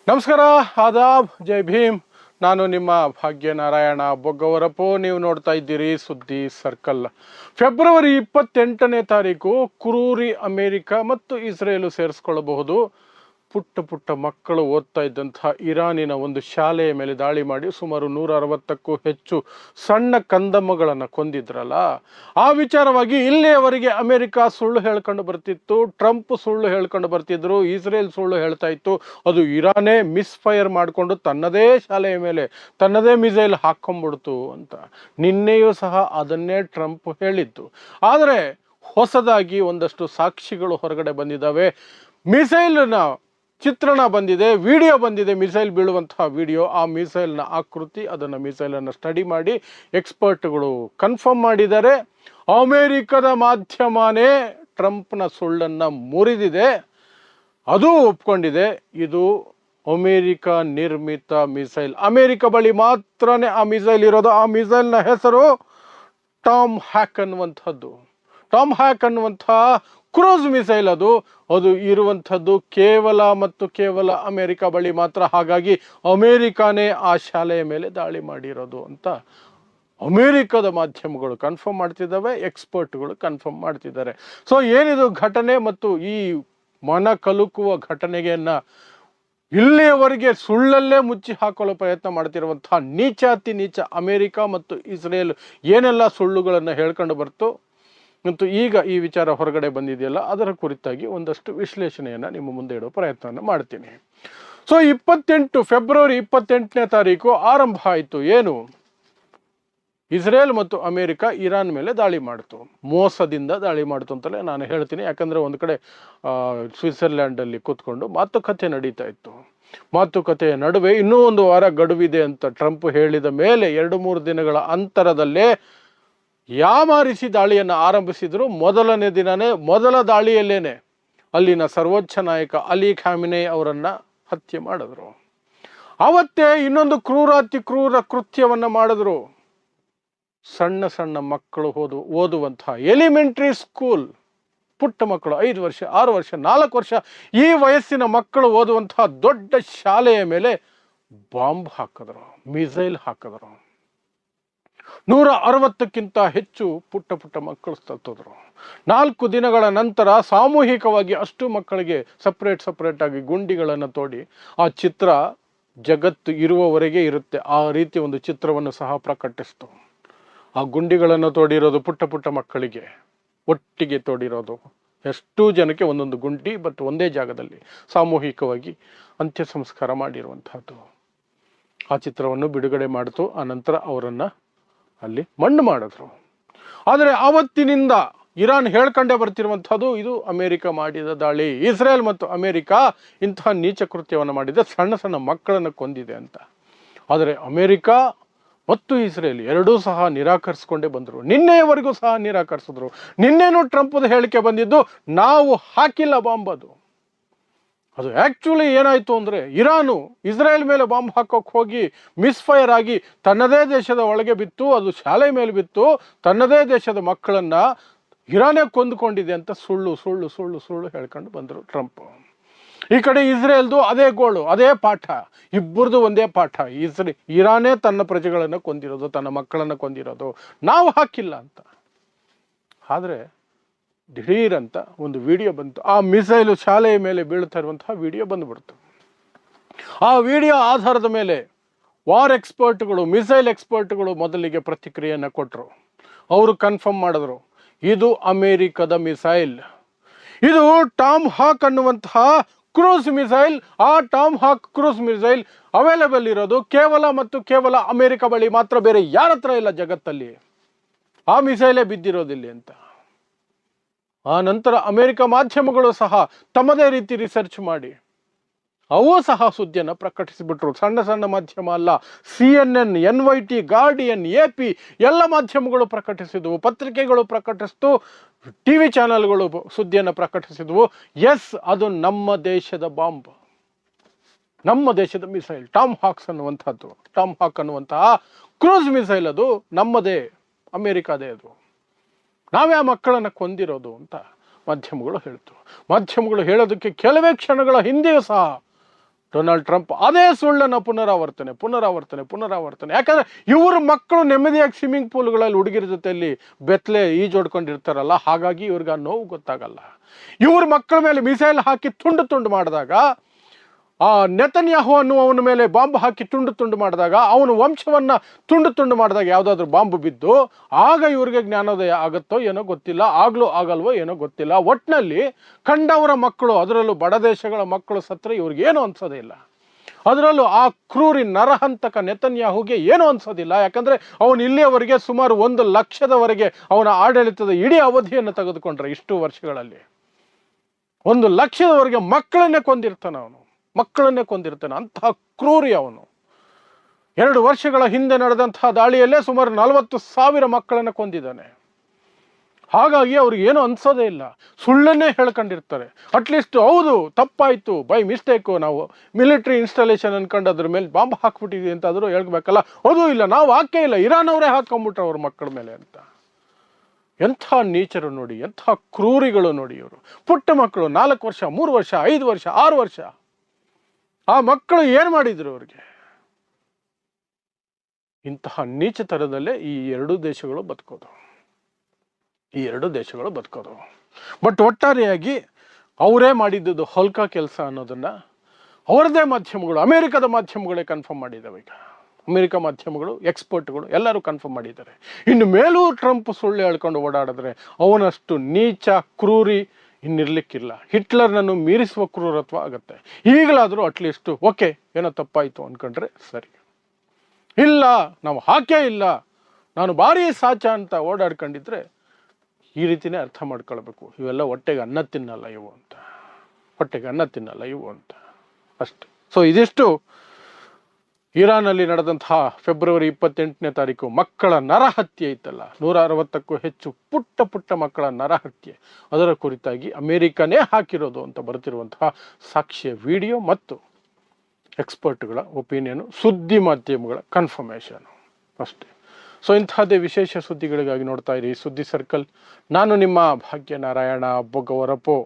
ನಮಸ್ಕಾರ, ಆದಾಬ್, ಜೈ ಭೀಮ್. ನಾನು ನಿಮ್ಮ ಭಾಗ್ಯನಾರಾಯಣ ಬೊಗ್ಗವರಪು. ನೀವು ನೋಡ್ತಾ ಇದ್ದೀರಿ ಸುದ್ದಿ ಸರ್ಕಲ್. ಫೆಬ್ರವರಿ 28ನೇ ತಾರೀಕು ಕ್ರೂರಿ ಅಮೆರಿಕ ಮತ್ತು ಇಸ್ರೇಲು ಸೇರಿಸ್ಕೊಳ್ಳಬಹುದು. ಪುಟ್ಟ ಪುಟ್ಟ ಮಕ್ಕಳು ಓದ್ತಾ ಇದ್ದಂತಹ ಇರಾನಿನ ಒಂದು ಶಾಲೆಯ ಮೇಲೆ ದಾಳಿ ಮಾಡಿ ಸುಮಾರು 160ಕ್ಕೂ ಹೆಚ್ಚು ಸಣ್ಣ ಕಂದಮ್ಮಗಳನ್ನು ಕೊಂದಿದ್ರಲ್ಲ, ಆ ವಿಚಾರವಾಗಿ ಇಲ್ಲಿಯವರೆಗೆ ಅಮೆರಿಕ ಸುಳ್ಳು ಹೇಳ್ಕೊಂಡು ಬರ್ತಿತ್ತು, ಟ್ರಂಪ್ ಸುಳ್ಳು ಹೇಳ್ಕೊಂಡು ಬರ್ತಿದ್ರು, ಇಸ್ರೇಲ್ ಸುಳ್ಳು ಹೇಳ್ತಾ ಇತ್ತು. ಅದು ಇರಾನೇ ಮಿಸ್ಫೈರ್ ಮಾಡಿಕೊಂಡು ತನ್ನದೇ ಶಾಲೆಯ ಮೇಲೆ ತನ್ನದೇ ಮಿಸೈಲ್ ಹಾಕ್ಕೊಂಡ್ಬಿಡ್ತು ಅಂತ. ನಿನ್ನೆಯೂ ಸಹ ಅದನ್ನೇ ಟ್ರಂಪ್ ಹೇಳಿದ್ದು. ಆದರೆ ಹೊಸದಾಗಿ ಒಂದಷ್ಟು ಸಾಕ್ಷಿಗಳು ಹೊರಗಡೆ ಬಂದಿದ್ದಾವೆ. ಮಿಸೈಲ್ನ ಚಿತ್ರಣ ಬಂದಿದೆ, ವಿಡಿಯೋ ಬಂದಿದೆ, ಮಿಸೈಲ್ ಬೀಳುವಂತಹ ವಿಡಿಯೋ. ಆ ಮಿಸೈಲ್ನ ಆಕೃತಿ, ಅದನ್ನು ಮಿಸೈಲನ್ನು ಸ್ಟಡಿ ಮಾಡಿ ಎಕ್ಸ್ಪರ್ಟ್ಗಳು ಕನ್ಫರ್ಮ್ ಮಾಡಿದ್ದಾರೆ. ಅಮೇರಿಕದ ಮಾಧ್ಯಮನೇ ಟ್ರಂಪ್ನ ಸುಳ್ಳನ್ನು ಮುರಿದಿದೆ, ಅದು ಒಪ್ಕೊಂಡಿದೆ. ಇದು ಅಮೇರಿಕ ನಿರ್ಮಿತ ಮಿಸೈಲ್, ಅಮೇರಿಕ ಬಳಿ ಮಾತ್ರನೇ ಆ ಮಿಸೈಲ್ ಇರೋದು. ಆ ಮಿಸೈಲ್ನ ಹೆಸರು ಟಾಮ್ ಹ್ಯಾಕ್ ಅನ್ನುವಂಥದ್ದು. ಟಾಮ್ ಹ್ಯಾಕ್ ಅನ್ನುವಂಥ ಕ್ರೂಸ್ ಮಿಸೈಲ್ ಅದು ಇರುವಂಥದ್ದು ಕೇವಲ ಮತ್ತು ಕೇವಲ ಅಮೇರಿಕ ಬಳಿ ಮಾತ್ರ. ಹಾಗಾಗಿ ಅಮೇರಿಕಾನೇ ಆ ಶಾಲೆಯ ಮೇಲೆ ದಾಳಿ ಮಾಡಿರೋದು ಅಂತ ಅಮೇರಿಕದ ಮಾಧ್ಯಮಗಳು ಕನ್ಫರ್ಮ್ ಮಾಡ್ತಿದ್ದಾವೆ, ಎಕ್ಸ್ಪರ್ಟ್ಗಳು ಕನ್ಫರ್ಮ್ ಮಾಡ್ತಿದ್ದಾರೆ. ಸೊ ಏನಿದು ಘಟನೆ ಮತ್ತು ಈ ಮನ ಕಲುಕುವ ಘಟನೆಗೆಯನ್ನು ಇಲ್ಲಿಯವರೆಗೆ ಸುಳ್ಳಲ್ಲೇ ಮುಚ್ಚಿ ಹಾಕಲು ಪ್ರಯತ್ನ ಮಾಡ್ತಿರುವಂತಹ ನೀಚಾತಿ ನೀಚ ಅಮೇರಿಕ ಮತ್ತು ಇಸ್ರೇಲ್ ಏನೆಲ್ಲ ಸುಳ್ಳುಗಳನ್ನು ಹೇಳ್ಕೊಂಡು ಬರ್ತು ಮತ್ತು ಈಗ ಈ ವಿಚಾರ ಹೊರಗಡೆ ಬಂದಿದೆಯಲ್ಲ, ಅದರ ಕುರಿತಾಗಿ ಒಂದಷ್ಟು ವಿಶ್ಲೇಷಣೆಯನ್ನು ನಿಮ್ಮ ಮುಂದೆ ಇಡೋ ಪ್ರಯತ್ನವನ್ನು ಮಾಡ್ತೀನಿ. ಸೊ ಫೆಬ್ರವರಿ 28ನೇ ತಾರೀಕು ಆರಂಭ ಆಯಿತು. ಏನು? ಇಸ್ರೇಲ್ ಮತ್ತು ಅಮೇರಿಕ ಇರಾನ್ ಮೇಲೆ ದಾಳಿ ಮಾಡ್ತು, ಮೋಸದಿಂದ ದಾಳಿ ಮಾಡ್ತು ಅಂತಲೇ ನಾನು ಹೇಳ್ತೀನಿ. ಯಾಕಂದರೆ ಒಂದು ಕಡೆ ಸ್ವಿಟ್ಜರ್ಲ್ಯಾಂಡಲ್ಲಿ ಕೂತ್ಕೊಂಡು ಮಾತುಕತೆ ನಡೀತಾ ಇತ್ತು. ಮಾತುಕತೆಯ ನಡುವೆ ಇನ್ನೂ ಒಂದು ವಾರ ಗಡುವಿದೆ ಅಂತ ಟ್ರಂಪ್ ಹೇಳಿದ ಮೇಲೆ 2-3 ದಿನಗಳ ಅಂತರದಲ್ಲೇ ಯಾಮಾರಿಸಿ ದಾಳಿಯನ್ನು ಆರಂಭಿಸಿದ್ರು. ಮೊದಲನೇ ದಿನನೇ ಮೊದಲ ದಾಳಿಯಲ್ಲೇನೆ ಅಲ್ಲಿನ ಸರ್ವೋಚ್ಚ ನಾಯಕ ಅಲಿ ಖಾಮಿನಿ ಅವರನ್ನು ಹತ್ಯೆ ಮಾಡಿದ್ರು. ಅವತ್ತೇ ಇನ್ನೊಂದು ಕ್ರೂರಾತಿ ಕ್ರೂರ ಕೃತ್ಯವನ್ನು ಮಾಡಿದ್ರು. ಸಣ್ಣ ಸಣ್ಣ ಮಕ್ಕಳು ಓದುವಂತಹ ಎಲಿಮೆಂಟ್ರಿ ಸ್ಕೂಲ್, ಪುಟ್ಟ ಮಕ್ಕಳು 5 ವರ್ಷ 6 ವರ್ಷ 4 ವರ್ಷ ಈ ವಯಸ್ಸಿನ ಮಕ್ಕಳು ಓದುವಂತಹ ದೊಡ್ಡ ಶಾಲೆಯ ಮೇಲೆ ಬಾಂಬ್ ಹಾಕಿದ್ರು, ಮಿಸೈಲ್ ಹಾಕಿದ್ರು. 160ಕ್ಕಿಂತ ಹೆಚ್ಚು ಪುಟ್ಟ ಪುಟ್ಟ ಮಕ್ಕಳು ಸತ್ತೋದ್ರು. 4 ದಿನಗಳ ನಂತರ ಸಾಮೂಹಿಕವಾಗಿ ಅಷ್ಟು ಮಕ್ಕಳಿಗೆ ಸಪ್ರೇಟ್ ಆಗಿ ಗುಂಡಿಗಳನ್ನು ತೋಡಿ, ಆ ಚಿತ್ರ ಜಗತ್ತು ಇರುವವರೆಗೆ ಇರುತ್ತೆ, ಆ ರೀತಿ ಒಂದು ಚಿತ್ರವನ್ನು ಸಹ ಪ್ರಕಟಿಸ್ತು. ಆ ಗುಂಡಿಗಳನ್ನು ತೋಡಿರೋದು ಪುಟ್ಟ ಪುಟ್ಟ ಮಕ್ಕಳಿಗೆ ಒಟ್ಟಿಗೆ ತೋಡಿರೋದು. ಎಷ್ಟು ಜನಕ್ಕೆ ಒಂದೊಂದು ಗುಂಡಿ, ಮತ್ತು ಒಂದೇ ಜಾಗದಲ್ಲಿ ಸಾಮೂಹಿಕವಾಗಿ ಅಂತ್ಯ ಸಂಸ್ಕಾರ ಮಾಡಿರುವಂತಹದ್ದು. ಆ ಚಿತ್ರವನ್ನು ಬಿಡುಗಡೆ ಮಾಡಿತು. ಆ ನಂತರ ಅವರನ್ನು ಅಲ್ಲಿ ಮಣ್ಣು ಮಾಡಿದ್ರು. ಆದರೆ ಆವತ್ತಿನಿಂದ ಇರಾನ್ ಹೇಳ್ಕೊಂಡೇ ಬರ್ತಿರುವಂಥದ್ದು, ಇದು ಅಮೇರಿಕ ಮಾಡಿದ ದಾಳಿ, ಇಸ್ರೇಲ್ ಮತ್ತು ಅಮೇರಿಕ ಇಂತಹ ನೀಚ ಕೃತ್ಯವನ್ನು ಮಾಡಿದೆ, ಸಣ್ಣ ಸಣ್ಣ ಮಕ್ಕಳನ್ನು ಕೊಂದಿದೆ ಅಂತ. ಆದರೆ ಅಮೇರಿಕ ಮತ್ತು ಇಸ್ರೇಲ್ ಎರಡೂ ಸಹ ನಿರಾಕರಿಸ್ಕೊಂಡೇ ಬಂದರು. ನಿನ್ನೆಯವರೆಗೂ ಸಹ ನಿರಾಕರಿಸಿದ್ರು. ನಿನ್ನೆನೂ ಟ್ರಂಪ್ದ ಹೇಳಿಕೆ ಬಂದಿದ್ದು, ನಾವು ಹಾಕಿಲ್ಲ ಬಾಂಬ್. ಅದು ಆ್ಯಕ್ಚುಲಿ ಏನಾಯಿತು ಅಂದರೆ, ಇರಾನು ಇಸ್ರೇಲ್ ಮೇಲೆ ಬಾಂಬ್ ಹಾಕೋಕ್ಕೆ ಹೋಗಿ ಮಿಸ್ಫೈರ್ ಆಗಿ ತನ್ನದೇ ದೇಶದ ಒಳಗೆ ಬಿತ್ತು, ಅದು ಶಾಲೆ ಮೇಲೆ ಬಿತ್ತು. ತನ್ನದೇ ದೇಶದ ಮಕ್ಕಳನ್ನು ಇರಾನೇ ಕೊಂದುಕೊಂಡಿದೆ ಅಂತ ಸುಳ್ಳು ಸುಳ್ಳು ಸುಳ್ಳು ಸುಳ್ಳು ಹೇಳ್ಕೊಂಡು ಬಂದರು ಟ್ರಂಪ್. ಈ ಕಡೆ ಇಸ್ರೇಲ್ದು ಅದೇ ಗೋಳು, ಅದೇ ಪಾಠ, ಇಬ್ಬರದು ಒಂದೇ ಪಾಠ. ಇರಾನೇ ತನ್ನ ಪ್ರಜೆಗಳನ್ನು ಕೊಂದಿರೋದು, ತನ್ನ ಮಕ್ಕಳನ್ನು ಕೊಂದಿರೋದು, ನಾವು ಹಾಕಿಲ್ಲ ಅಂತ. ಆದರೆ ದಿಢೀರಂತ ಒಂದು ವಿಡಿಯೋ ಬಂತು. ಆ ಮಿಸೈಲು ಶಾಲೆಯ ಮೇಲೆ ಬೀಳ್ತಾ ಇರುವಂತಹ ವಿಡಿಯೋ ಬಂದುಬಿಡ್ತು. ಆ ವಿಡಿಯೋ ಆಧಾರದ ಮೇಲೆ ವಾರ್ ಎಕ್ಸ್ಪರ್ಟ್ಗಳು, ಮಿಸೈಲ್ ಎಕ್ಸ್ಪರ್ಟ್ಗಳು ಮೊದಲಿಗೆ ಪ್ರತಿಕ್ರಿಯೆಯನ್ನು ಕೊಟ್ಟರು. ಅವರು ಕನ್ಫರ್ಮ್ ಮಾಡಿದ್ರು, ಇದು ಅಮೇರಿಕದ ಮಿಸೈಲ್, ಇದು ಟಾಮ್ ಹಾಕ್ ಅನ್ನುವಂತಹ ಕ್ರೂಸ್ ಮಿಸೈಲ್. ಆ ಟಾಮ್ ಹಾಕ್ ಕ್ರೂಸ್ ಮಿಸೈಲ್ ಅವೈಲೇಬಲ್ ಇರೋದು ಕೇವಲ ಮತ್ತು ಕೇವಲ ಅಮೇರಿಕ ಬಳಿ ಮಾತ್ರ, ಬೇರೆ ಯಾರ ಹತ್ರ ಇಲ್ಲ ಜಗತ್ತಲ್ಲಿ. ಆ ಮಿಸೈಲೇ ಬಿದ್ದಿರೋದಿಲ್ಲ ಅಂತ. ಆ ನಂತರ ಅಮೇರಿಕ ಮಾಧ್ಯಮಗಳು ಸಹ ತಮ್ಮದೇ ರೀತಿ ರಿಸರ್ಚ್ ಮಾಡಿ ಅವು ಸಹ ಸುದ್ದಿಯನ್ನು ಪ್ರಕಟಿಸಿಬಿಟ್ರು. ಸಣ್ಣ ಸಣ್ಣ ಮಾಧ್ಯಮ ಅಲ್ಲ, CNN, NYT, ಗಾರ್ಡಿಯನ್, AP ಎಲ್ಲ ಮಾಧ್ಯಮಗಳು ಪ್ರಕಟಿಸಿದ್ವು, ಪತ್ರಿಕೆಗಳು ಪ್ರಕಟಿಸಿತು, TV ಚಾನೆಲ್ಗಳು ಸುದ್ದಿಯನ್ನು ಪ್ರಕಟಿಸಿದ್ವು. ಎಸ್, ಅದು ನಮ್ಮ ದೇಶದ ಬಾಂಬ್, ನಮ್ಮ ದೇಶದ ಮಿಸೈಲ್, ಟಾಮ್ ಹಾಕ್ ಅನ್ನುವಂತಹ ಕ್ರೂಸ್ ಮಿಸೈಲ್, ಅದು ನಮ್ಮದೇ, ಅಮೇರಿಕಾದೇ, ಅದು ನಾವೇ ಆ ಮಕ್ಕಳನ್ನು ಕೊಂದಿರೋದು ಅಂತ ಮಾಧ್ಯಮಗಳು ಹೇಳ್ತು. ಮಾಧ್ಯಮಗಳು ಹೇಳೋದಕ್ಕೆ ಕೆಲವೇ ಕ್ಷಣಗಳ ಹಿಂದೆಯೂ ಸಹ ಡೊನಾಲ್ಡ್ ಟ್ರಂಪ್ ಅದೇ ಸುಳ್ಳನ್ನು ಪುನರಾವರ್ತನೆ. ಯಾಕಂದ್ರೆ ಇವ್ರ ಮಕ್ಕಳು ನೆಮ್ಮದಿಯಾಗಿ ಸ್ವಿಮ್ಮಿಂಗ್ ಪೂಲ್ಗಳಲ್ಲಿ ಹುಡುಗಿರ ಜೊತೆಯಲ್ಲಿ ಬೆತ್ತಲೆ ಈಜೋಡ್ಕೊಂಡಿರ್ತಾರಲ್ಲ, ಹಾಗಾಗಿ ಇವ್ರಿಗೆ ಆ ನೋವು ಗೊತ್ತಾಗಲ್ಲ. ಇವ್ರ ಮಕ್ಕಳ ಮೇಲೆ ಮಿಸೈಲ್ ಹಾಕಿ ತುಂಡು ಮಾಡಿದಾಗ, ಆ ನೆತನ್ಯಾಹು ಅನ್ನುವವನ ಮೇಲೆ ಬಾಂಬ್ ಹಾಕಿ ತುಂಡು ಮಾಡಿದಾಗ, ಅವನ ವಂಶವನ್ನ ತುಂಡು ಮಾಡಿದಾಗ ಯಾವುದಾದ್ರೂ ಬಾಂಬ್ ಬಿದ್ದು ಆಗ ಇವ್ರಿಗೆ ಜ್ಞಾನೋದಯ ಆಗುತ್ತೋ ಏನೋ ಗೊತ್ತಿಲ್ಲ, ಆಗಲ್ವೋ ಏನೋ ಗೊತ್ತಿಲ್ಲ. ಒಟ್ಟಿನಲ್ಲಿ ಕಂಡವರ ಮಕ್ಕಳು, ಅದರಲ್ಲೂ ಬಡ ದೇಶಗಳ ಮಕ್ಕಳು ಸತ್ರೆ ಇವ್ರಿಗೇನು ಅನ್ಸೋದೇ ಇಲ್ಲ. ಅದರಲ್ಲೂ ಆ ಕ್ರೂರಿ ನರಹಂತಕ ನೆತನ್ಯಾಹುಗೆ ಏನೂ ಅನ್ಸೋದಿಲ್ಲ. ಯಾಕಂದ್ರೆ ಅವನು ಇಲ್ಲಿಯವರೆಗೆ ಸುಮಾರು 1 ಲಕ್ಷದವರೆಗೆ ಅವನ ಆಡಳಿತದ ಇಡೀ ಅವಧಿಯನ್ನು ತೆಗೆದುಕೊಂಡ್ರೆ, ಇಷ್ಟು ವರ್ಷಗಳಲ್ಲಿ 1 ಲಕ್ಷದವರೆಗೆ ಮಕ್ಕಳನ್ನೇ ಕೊಂದಿರ್ತಾನೆ. ಅಂತಹ ಕ್ರೂರಿ ಅವನು. 2 ವರ್ಷಗಳ ಹಿಂದೆ ನಡೆದಂತಹ ದಾಳಿಯಲ್ಲೇ ಸುಮಾರು 40,000 ಮಕ್ಕಳನ್ನು ಕೊಂದಿದ್ದಾನೆ. ಹಾಗಾಗಿ ಅವ್ರಿಗೆ ಏನೂ ಅನ್ಸೋದೇ ಇಲ್ಲ, ಸುಳ್ಳನ್ನೇ ಹೇಳ್ಕೊಂಡಿರ್ತಾರೆ. ಅಟ್ಲೀಸ್ಟ್ ಹೌದು ತಪ್ಪಾಯಿತು, ಬೈ ಮಿಸ್ಟೇಕು, ನಾವು ಮಿಲಿಟರಿ ಇನ್ಸ್ಟಾಲೇಷನ್ ಅನ್ಕೊಂಡು ಅದ್ರ ಮೇಲೆ ಬಾಂಬ್ ಹಾಕ್ಬಿಟ್ಟಿದ್ವಿ ಅಂತ ಆದರೂ ಹೇಳ್ಬೇಕಲ್ಲ. ಅದು ಇಲ್ಲ, ನಾವು ಹಾಕೇ ಇಲ್ಲ, ಇರಾನ್ ಅವರೇ ಹಾಕೊಂಡ್ಬಿಟ್ರು ಅವ್ರ ಮಕ್ಕಳ ಮೇಲೆ ಅಂತ. ಎಂಥ ನೀಚರು ನೋಡಿ, ಎಂಥ ಕ್ರೂರಿಗಳು ನೋಡಿ ಇವರು. ಪುಟ್ಟ ಮಕ್ಕಳು, 4 ವರ್ಷ, 3 ವರ್ಷ, 5 ವರ್ಷ, 6 ವರ್ಷ. ಆ ಮಕ್ಕಳು ಏನು ಮಾಡಿದ್ರು ಅವ್ರಿಗೆ? ಇಂತಹ ನೀಚತರದಲ್ಲೇ ಈ ಎರಡು ದೇಶಗಳು ಬದುಕೋದು. ಬಟ್ ಒಟ್ಟಾರೆಯಾಗಿ ಅವರೇ ಮಾಡಿದ್ದು ಹೊಲ್ಕ ಕೆಲಸ ಅನ್ನೋದನ್ನ ಅವರದೇ ಮಾಧ್ಯಮಗಳು, ಅಮೆರಿಕದ ಮಾಧ್ಯಮಗಳೇ ಕನ್ಫರ್ಮ್ ಮಾಡಿದ್ದಾವೆ. ಈಗ ಅಮೆರಿಕ ಮಾಧ್ಯಮಗಳು, ಎಕ್ಸ್ಪರ್ಟ್ಗಳು ಎಲ್ಲರೂ ಕನ್ಫರ್ಮ್ ಮಾಡಿದ್ದಾರೆ. ಇನ್ನು ಮೇಲೂ ಟ್ರಂಪ್ ಸುಳ್ಳು ಹೇಳ್ಕೊಂಡು ಓಡಾಡಿದ್ರೆ ಅವನಷ್ಟು ನೀಚ ಕ್ರೂರಿ ಇನ್ನಿರ್ಲಿಕ್ಕಿಲ್ಲ. ಹಿಟ್ಲರ್ನನ್ನು ಮೀರಿಸುವ ಕ್ರೂರತ್ವ ಆಗತ್ತೆ. ಈಗಲಾದರೂ ಅಟ್ಲೀಸ್ಟ್ ಓಕೆ, ಏನೋ ತಪ್ಪಾಯಿತು ಅಂದ್ಕೊಂಡ್ರೆ ಸರಿ. ಇಲ್ಲ, ನಾವು ಹಾಕೇ ಇಲ್ಲ, ನಾನು ಭಾರಿ ಸಾಚ ಅಂತ ಓಡಾಡ್ಕೊಂಡಿದ್ರೆ ಈ ರೀತಿನೇ ಅರ್ಥ ಮಾಡ್ಕೊಳ್ಬೇಕು. ಇವೆಲ್ಲ ಹೊಟ್ಟೆಗೆ ಅನ್ನ ತಿನ್ನಲ್ಲ ಇವು ಅಂತ ಅಷ್ಟೆ. ಸೊ ಇದಿಷ್ಟು ಇರಾನಲ್ಲಿ ನಡೆದಂತಹ ಫೆಬ್ರವರಿ 28ನೇ ತಾರೀಕು ಮಕ್ಕಳ ನರಹತ್ಯೆ ಇತ್ತಲ್ಲ, 160ಕ್ಕೂ ಹೆಚ್ಚು ಪುಟ್ಟ ಮಕ್ಕಳ ನರಹತ್ಯೆ, ಅದರ ಕುರಿತಾಗಿ ಅಮೆರಿಕನೇ ಹಾಕಿರೋದು ಅಂತ ಬರ್ತಿರುವಂತಹ ಸಾಕ್ಷ್ಯ ವಿಡಿಯೋ ಮತ್ತು ಎಕ್ಸ್ಪರ್ಟ್ಗಳ ಒಪಿನಿಯನು, ಸುದ್ದಿ ಮಾಧ್ಯಮಗಳ ಕನ್ಫರ್ಮೇಷನು ಅಷ್ಟೇ. ಸೊ ಇಂತಹದ್ದೇ ವಿಶೇಷ ಸುದ್ದಿಗಳಿಗಾಗಿ ನೋಡ್ತಾ ಇರಿ ಸುದ್ದಿ ಸರ್ಕಲ್. ನಾನು ನಿಮ್ಮ ಭಾಗ್ಯನಾರಾಯಣ ಬೊಗ್ಗವರಪು.